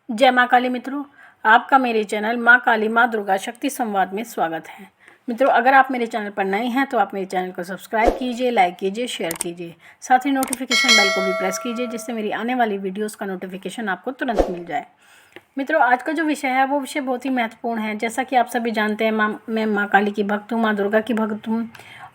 जय माँ काली मित्रों, आपका मेरे चैनल माँ काली माँ दुर्गा शक्ति संवाद में स्वागत है। मित्रों, अगर आप मेरे चैनल पर नए हैं तो आप मेरे चैनल को सब्सक्राइब कीजिए, लाइक कीजिए, शेयर कीजिए। साथ ही नोटिफिकेशन बेल को भी प्रेस कीजिए जिससे मेरी आने वाली वीडियोस का नोटिफिकेशन आपको तुरंत मिल जाए। मित्रों, आज का जो विषय है वो विषय बहुत ही महत्वपूर्ण है। जैसा कि आप सभी जानते हैं, मैं माँ काली की भक्त हूँ, माँ दुर्गा की भक्त हूँ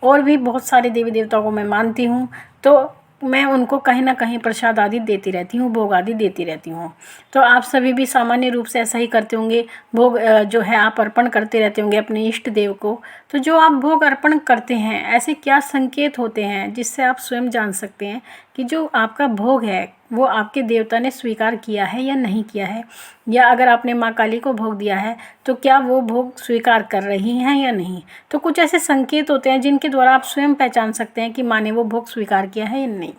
और भी बहुत सारे देवी देवताओं को मैं मानती हूँ। तो मैं उनको कहीं ना कहीं प्रसाद आदि देती रहती हूँ, भोग आदि देती रहती हूँ। तो आप सभी भी सामान्य रूप से ऐसा ही करते होंगे, भोग जो है आप अर्पण करते रहते होंगे अपने इष्ट देव को। तो जो आप भोग अर्पण करते हैं, ऐसे क्या संकेत होते हैं जिससे आप स्वयं जान सकते हैं कि जो आपका भोग है वो आपके देवता ने स्वीकार किया है या नहीं किया है, या अगर आपने माँ काली को भोग दिया है तो क्या वो भोग स्वीकार कर रही हैं या नहीं। तो कुछ ऐसे संकेत होते हैं जिनके द्वारा आप स्वयं पहचान सकते हैं कि माँ ने वो भोग स्वीकार किया है या नहीं।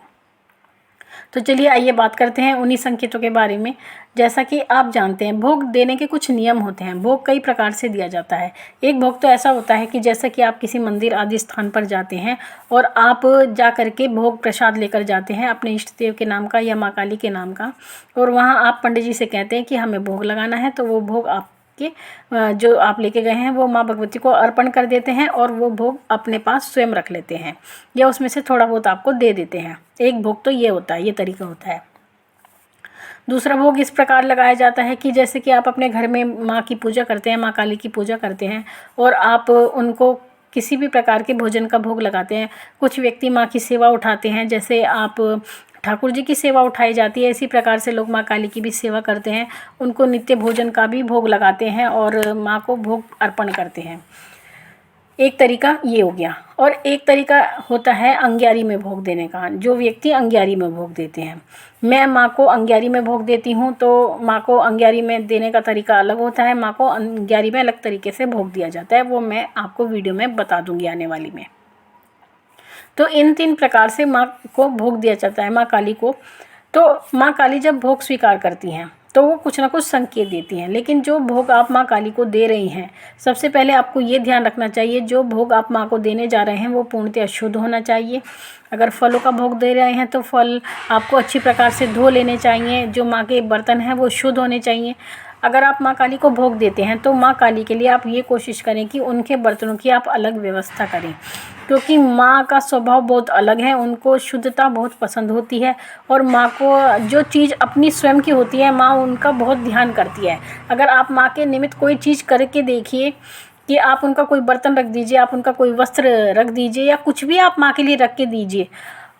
तो चलिए आइए बात करते हैं उन्हीं संकेतों के बारे में। जैसा कि आप जानते हैं, भोग देने के कुछ नियम होते हैं। भोग कई प्रकार से दिया जाता है। एक भोग तो ऐसा होता है कि जैसा कि आप किसी मंदिर आदि स्थान पर जाते हैं और आप जा कर के भोग प्रसाद लेकर जाते हैं अपने इष्ट देव के नाम का या माँ काली के नाम का, और वहाँ आप पंडित जी से कहते हैं कि हमें भोग लगाना है। तो वो भोग आप के जो आप लेके गए हैं वो माँ भगवती को अर्पण कर देते हैं और वो भोग अपने पास स्वयं रख लेते हैं या उसमें से थोड़ा बहुत आपको दे देते हैं। एक भोग तो ये होता है, ये तरीका होता है। दूसरा भोग इस प्रकार लगाया जाता है कि जैसे कि आप अपने घर में माँ की पूजा करते हैं, माँ काली की पूजा करते हैं और आप उनको किसी भी प्रकार के भोजन का भोग लगाते हैं। कुछ व्यक्ति माँ की सेवा उठाते हैं, जैसे आप ठाकुर जी की सेवा उठाई जाती है, इसी प्रकार से लोग माँ काली की भी सेवा करते हैं। उनको नित्य भोजन का भी भोग लगाते हैं और माँ को भोग अर्पण करते हैं। एक तरीका ये हो गया। और एक तरीका होता है अंग्यारी में भोग देने का, जो व्यक्ति अंग्यारी में भोग देते हैं। मैं माँ को अंग्यारी में भोग देती हूँ, तो माँ को अंग्यारी में देने का तरीका अलग होता है। माँ को अंग्यारी में अलग तरीके से भोग दिया जाता है, वो मैं आपको वीडियो में बता दूंगी आने वाली में। तो इन 3 प्रकार से माँ को भोग दिया जाता है, माँ काली को। तो माँ काली जब भोग स्वीकार करती हैं तो वो कुछ ना कुछ संकेत देती हैं। लेकिन जो भोग आप माँ काली को दे रही हैं, सबसे पहले आपको ये ध्यान रखना चाहिए, जो भोग आप माँ को देने जा रहे हैं वो पूर्णतः शुद्ध होना चाहिए। अगर फलों का भोग दे रहे हैं तो फल आपको अच्छी प्रकार से धो लेने चाहिए। जो माँ के बर्तन हैं वो शुद्ध होने चाहिए। अगर आप माँ काली को भोग देते हैं तो माँ काली के लिए आप ये कोशिश करें कि उनके बर्तनों की आप अलग व्यवस्था करें, क्योंकि माँ का स्वभाव बहुत अलग है। उनको शुद्धता बहुत पसंद होती है और माँ को जो चीज़ अपनी स्वयं की होती है, माँ उनका बहुत ध्यान करती है। अगर आप माँ के निमित्त कोई चीज़ करके देखिए कि आप उनका कोई बर्तन रख दीजिए, आप उनका कोई वस्त्र रख दीजिए या कुछ भी आप माँ के लिए रख के दीजिए,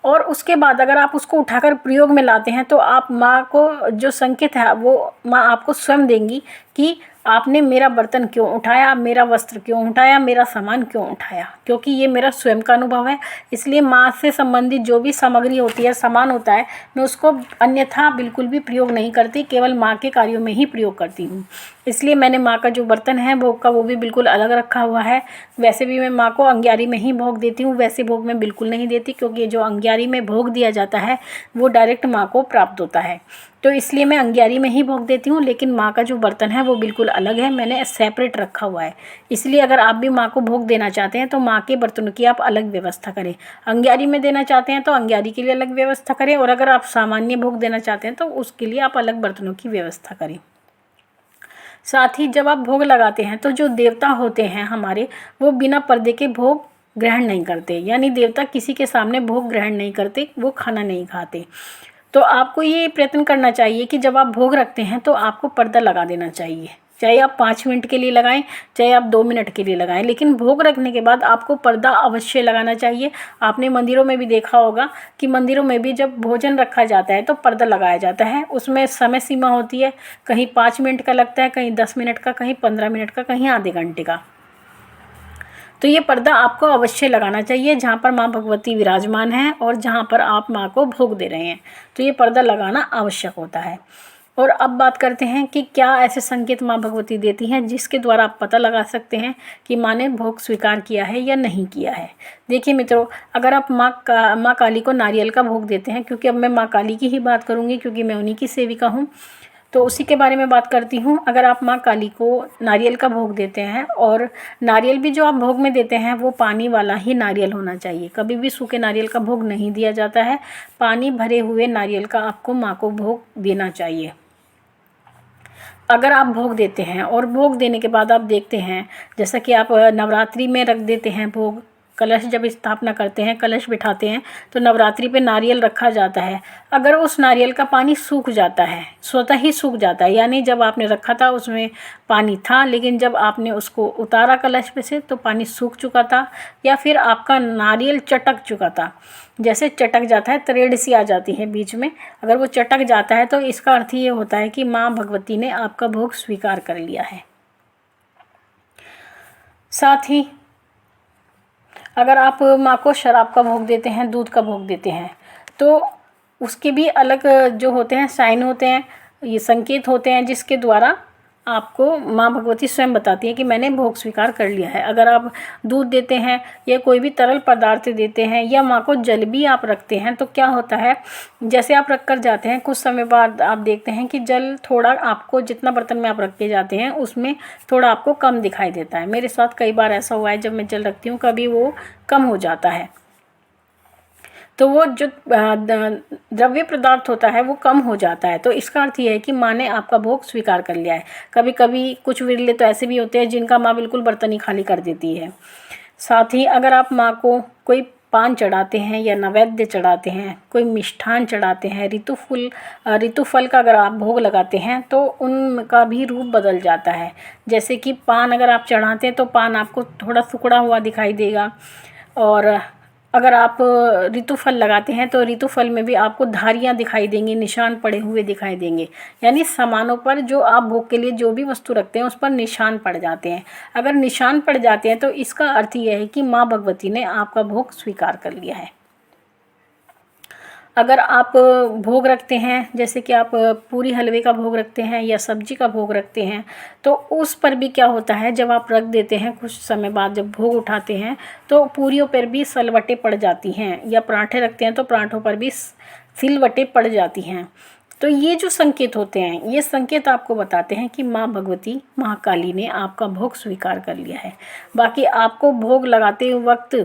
और उसके बाद अगर आप उसको उठाकर प्रयोग में लाते हैं तो आप माँ को जो संकेत है वो माँ आपको स्वयं देंगी कि आपने मेरा बर्तन क्यों उठाया, मेरा वस्त्र क्यों उठाया, मेरा सामान क्यों उठाया, क्योंकि ये मेरा स्वयं का अनुभव है। इसलिए माँ से संबंधित जो भी सामग्री होती है, सामान होता है, मैं उसको अन्यथा बिल्कुल भी प्रयोग नहीं करती, केवल माँ के कार्यों में ही प्रयोग करती हूँ। इसलिए मैंने माँ का जो बर्तन है भोग का, वो भी बिल्कुल अलग रखा हुआ है। वैसे भी मैं माँ को अंग्यारी में ही भोग देती हूँ, वैसे भोग मैं बिल्कुल नहीं देती, क्योंकि जो अंग्यारी में भोग दिया जाता है वो डायरेक्ट माँ को प्राप्त होता है। तो इसलिए मैं अंग्यारी में ही भोग देती हूँ, लेकिन माँ का जो बर्तन है वो बिल्कुल अलग है, मैंने सेपरेट रखा हुआ है। इसलिए अगर आप भी माँ को भोग देना चाहते हैं तो माँ के बर्तनों की आप अलग व्यवस्था करें। अंग्यारी में देना चाहते हैं तो अंग्यारी के लिए अलग व्यवस्था करें, और अगर आप सामान्य भोग देना चाहते हैं तो उसके लिए आप अलग बर्तनों की व्यवस्था करें। साथ ही जब आप भोग लगाते हैं तो जो देवता होते हैं हमारे, वो बिना पर्दे के भोग ग्रहण नहीं करते, यानी देवता किसी के सामने भोग ग्रहण नहीं करते, वो खाना नहीं खाते। तो आपको ये प्रयत्न करना चाहिए कि जब आप भोग रखते हैं तो आपको पर्दा लगा देना चाहिए, चाहे आप 5 मिनट के लिए लगाएं, चाहे आप 2 मिनट के लिए लगाएं, लेकिन भोग रखने के बाद आपको पर्दा अवश्य लगाना चाहिए। आपने मंदिरों में भी देखा होगा कि मंदिरों में भी जब भोजन रखा जाता है तो पर्दा लगाया जाता है। उसमें समय सीमा होती है, कहीं 5 मिनट का लगता है, कहीं 10 मिनट का, कहीं 15 मिनट का, कहीं आधे घंटे का। तो ये पर्दा आपको अवश्य लगाना चाहिए जहाँ पर माँ भगवती विराजमान हैं और जहाँ पर आप माँ को भोग दे रहे हैं, तो ये पर्दा लगाना आवश्यक होता है। और अब बात करते हैं कि क्या ऐसे संकेत माँ भगवती देती हैं जिसके द्वारा आप पता लगा सकते हैं कि माँ ने भोग स्वीकार किया है या नहीं किया है। देखिए मित्रों, अगर आप माँ काली को नारियल का भोग देते हैं, क्योंकि अब मैं माँ काली की ही बात करूँगी क्योंकि मैं उन्हीं की सेविका हूँ, तो उसी के बारे में बात करती हूँ। अगर आप माँ काली को नारियल का भोग देते हैं, और नारियल भी जो आप भोग में देते हैं वो पानी वाला ही नारियल होना चाहिए, कभी भी सूखे नारियल का भोग नहीं दिया जाता है। पानी भरे हुए नारियल का आपको माँ को भोग देना चाहिए। अगर आप भोग देते हैं और भोग देने के बाद आप देखते हैं, जैसा कि आप नवरात्रि में रख देते हैं भोग, कलश जब स्थापना करते हैं, कलश बिठाते हैं, तो नवरात्रि पे नारियल रखा जाता है। अगर उस नारियल का पानी सूख जाता है, स्वतः ही सूख जाता है, यानी जब आपने रखा था उसमें पानी था, लेकिन जब आपने उसको उतारा कलश पे से तो पानी सूख चुका था, या फिर आपका नारियल चटक चुका था। जैसे चटक जाता है, तरेड़ सी आ जाती है बीच में, अगर वो चटक जाता है तो इसका अर्थ ये होता है कि माँ भगवती ने आपका भोग स्वीकार कर लिया है। साथ ही अगर आप माँ को शराब का भोग देते हैं, दूध का भोग देते हैं, तो उसके भी अलग जो होते हैं साइन होते हैं, ये संकेत होते हैं, जिसके द्वारा आपको माँ भगवती स्वयं बताती है कि मैंने भोग स्वीकार कर लिया है। अगर आप दूध देते हैं या कोई भी तरल पदार्थ देते हैं या माँ को जल भी आप रखते हैं, तो क्या होता है, जैसे आप रख कर जाते हैं, कुछ समय बाद आप देखते हैं कि जल थोड़ा आपको, जितना बर्तन में आप रख के जाते हैं उसमें थोड़ा आपको कम दिखाई देता है। मेरे साथ कई बार ऐसा हुआ है, जब मैं जल रखती हूँ कभी वो कम हो जाता है, तो वो जो द्रव्य पदार्थ होता है वो कम हो जाता है। तो इसका अर्थ ये है कि माँ ने आपका भोग स्वीकार कर लिया है। कभी कभी कुछ विरले तो ऐसे भी होते हैं जिनका माँ बिल्कुल बर्तन ही खाली कर देती है। साथ ही अगर आप माँ को कोई पान चढ़ाते हैं या नैवेद्य चढ़ाते हैं, कोई मिष्ठान चढ़ाते हैं, ऋतुफल का अगर आप भोग लगाते हैं तो उनका भी रूप बदल जाता है। जैसे कि पान अगर आप चढ़ाते हैं तो पान आपको थोड़ा सिकुड़ा हुआ दिखाई देगा, और अगर आप ऋतुफल लगाते हैं तो ऋतुफल में भी आपको धारियाँ दिखाई देंगी, निशान पड़े हुए दिखाई देंगे। यानी सामानों पर जो आप भोग के लिए जो भी वस्तु रखते हैं उस पर निशान पड़ जाते हैं। अगर निशान पड़ जाते हैं तो इसका अर्थ यह है कि माँ भगवती ने आपका भोग स्वीकार कर लिया है। अगर आप भोग रखते हैं, जैसे कि आप पूरी हलवे का भोग रखते हैं या सब्जी का भोग रखते हैं, तो उस पर भी क्या होता है, जब आप रख देते हैं कुछ समय बाद जब भोग उठाते हैं तो पूरियों पर भी सलवटें पड़ जाती हैं, या पराठे रखते हैं तो पराठों पर भी सिलवटें पड़ जाती हैं। तो ये जो संकेत होते हैं, ये संकेत आपको बताते हैं कि माँ भगवती महाकाली ने आपका भोग स्वीकार कर लिया है। बाकी आपको भोग लगाते वक्त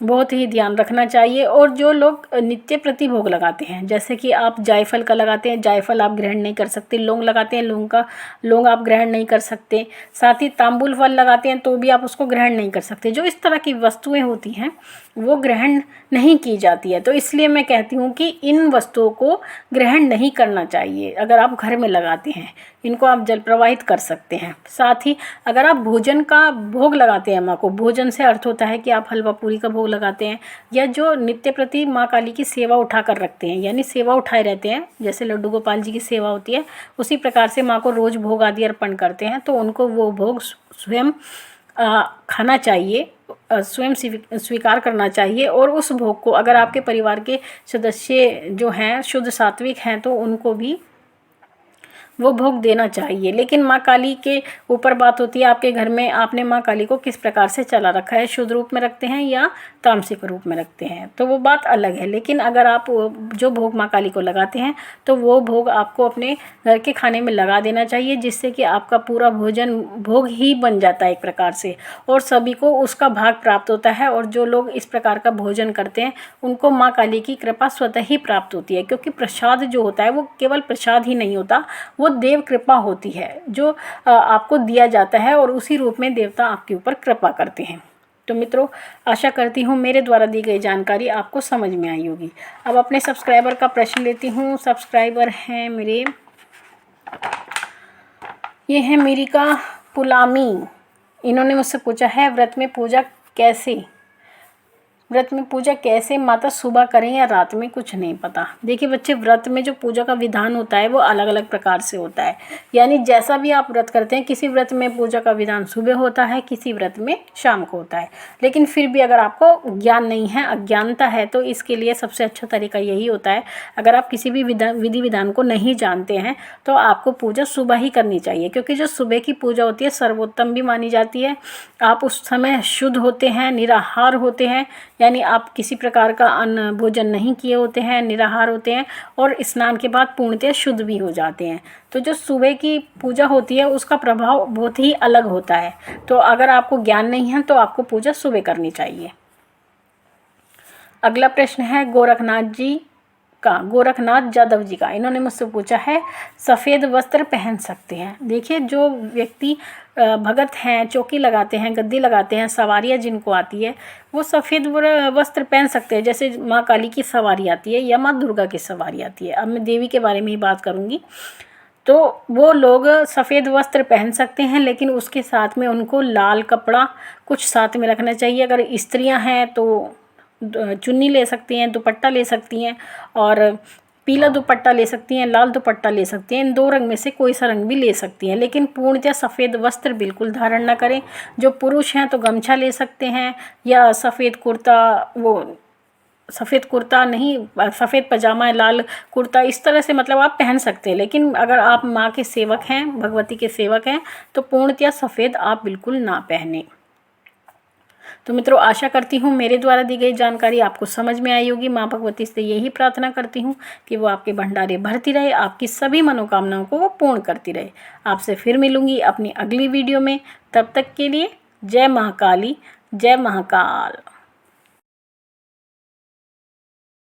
बहुत ही ध्यान रखना चाहिए। और जो लोग नित्य प्रति भोग लगाते हैं, जैसे कि आप जायफल का लगाते हैं, जायफल आप ग्रहण नहीं कर सकते, लौंग लगाते हैं, लौंग आप ग्रहण नहीं कर सकते, साथ ही तांबुल फल लगाते हैं तो भी आप उसको ग्रहण नहीं कर सकते। जो इस तरह की वस्तुएं होती हैं वो ग्रहण नहीं की जाती है। तो इसलिए मैं कहती हूँ कि इन वस्तुओं को ग्रहण नहीं करना चाहिए। अगर आप घर में लगाते हैं, इनको आप जल प्रवाहित कर सकते हैं। साथ ही अगर आप भोजन का भोग लगाते हैं माँ को, भोजन से अर्थ होता है कि आप हलवा पूरी का भोग लगाते हैं, या जो नित्य प्रति माँ काली की सेवा उठा कर रखते हैं, यानी सेवा उठाए रहते हैं, जैसे लड्डू गोपाल जी की सेवा होती है उसी प्रकार से माँ को रोज़ भोग आदि अर्पण करते हैं, तो उनको वो भोग स्वयं खाना चाहिए, स्वयं स्वीकार करना चाहिए। और उस भोग को अगर आपके परिवार के सदस्य जो हैं शुद्ध सात्विक हैं तो उनको भी वो भोग देना चाहिए। लेकिन माँ काली के ऊपर बात होती है, आपके घर में आपने माँ काली को किस प्रकार से चला रखा है, शुद्ध रूप में रखते हैं या तामसिक रूप में रखते हैं, तो वो बात अलग है। लेकिन अगर आप जो भोग माँ काली को लगाते हैं तो वो भोग आपको अपने घर के खाने में लगा देना चाहिए, जिससे कि आपका पूरा भोजन भोग ही बन जाता है एक प्रकार से, और सभी को उसका भाग प्राप्त होता है। और जो लोग इस प्रकार का भोजन करते हैं उनको माँ काली की कृपा स्वतः ही प्राप्त होती है, क्योंकि प्रसाद जो होता है वो केवल प्रसाद ही नहीं होता, वो देव कृपा होती है जो आपको दिया जाता है, और उसी रूप में देवता आपके ऊपर कृपा करते हैं। तो मित्रों, आशा करती हूँ मेरे द्वारा दी गई जानकारी आपको समझ में आई होगी। अब अपने सब्सक्राइबर का प्रश्न लेती हूँ। सब्सक्राइबर हैं मेरे, ये है मीरिका पुलामी। इन्होंने मुझसे पूछा है व्रत में पूजा कैसे माता सुबह करें या रात में, कुछ नहीं पता। देखिए बच्चे, व्रत में जो पूजा का विधान होता है वो अलग अलग प्रकार से होता है। यानी जैसा भी आप व्रत करते हैं, किसी व्रत में पूजा का विधान सुबह होता है, किसी व्रत में शाम को होता है। लेकिन फिर भी अगर आपको ज्ञान नहीं है, अज्ञानता है, तो इसके लिए सबसे अच्छा तरीका यही होता है, अगर आप किसी भी विधि विधान को नहीं जानते हैं तो आपको पूजा सुबह ही करनी चाहिए, क्योंकि जो सुबह की पूजा होती है सर्वोत्तम भी मानी जाती है। आप उस समय शुद्ध होते हैं, निराहार होते हैं, यानी आप किसी प्रकार का अन्न भोजन नहीं किए होते हैं, निराहार होते हैं, और स्नान के बाद पूर्णतः शुद्ध भी हो जाते हैं। तो जो सुबह की पूजा होती है उसका प्रभाव बहुत ही अलग होता है। तो अगर आपको ज्ञान नहीं है तो आपको पूजा सुबह करनी चाहिए। अगला प्रश्न है गोरखनाथ जी का, गोरखनाथ जादव जी का, इन्होंने मुझसे पूछा है सफ़ेद वस्त्र पहन सकते हैं। देखिए, जो व्यक्ति भगत हैं, चौकी लगाते हैं, गद्दी लगाते हैं, सवारियाँ जिनको आती है, वो सफ़ेद वस्त्र पहन सकते हैं। जैसे माँ काली की सवारी आती है या माँ दुर्गा की सवारी आती है, अब मैं देवी के बारे में ही बात करूँगी, तो वो लोग सफ़ेद वस्त्र पहन सकते हैं, लेकिन उसके साथ में उनको लाल कपड़ा कुछ साथ में रखना चाहिए। अगर स्त्रियां हैं तो चुन्नी ले सकती हैं, दुपट्टा ले सकती हैं, और पीला दुपट्टा ले सकती हैं, लाल दुपट्टा ले सकती हैं। इन दो रंग में से कोई सा रंग भी ले सकती हैं, लेकिन पूर्णतः सफ़ेद वस्त्र बिल्कुल धारण ना करें। जो पुरुष हैं तो गमछा ले सकते हैं, या सफ़ेद कुर्ता, वो सफ़ेद कुर्ता नहीं, सफ़ेद पजामा, लाल कुर्ता, इस तरह से मतलब आप पहन सकते हैं। लेकिन अगर आप माँ के सेवक हैं, भगवती के सेवक हैं, तो पूर्णतः सफ़ेद आप बिल्कुल ना पहने। तो मित्रों, आशा करती हूँ मेरे द्वारा दी गई जानकारी आपको समझ में आई होगी। माँ भगवती से यही प्रार्थना करती हूँ कि वो आपके भंडारे भरती रहे, आपकी सभी मनोकामनाओं को वो पूर्ण करती रहे। आपसे फिर मिलूँगी अपनी अगली वीडियो में। तब तक के लिए जय महाकाली, जय महाकाल।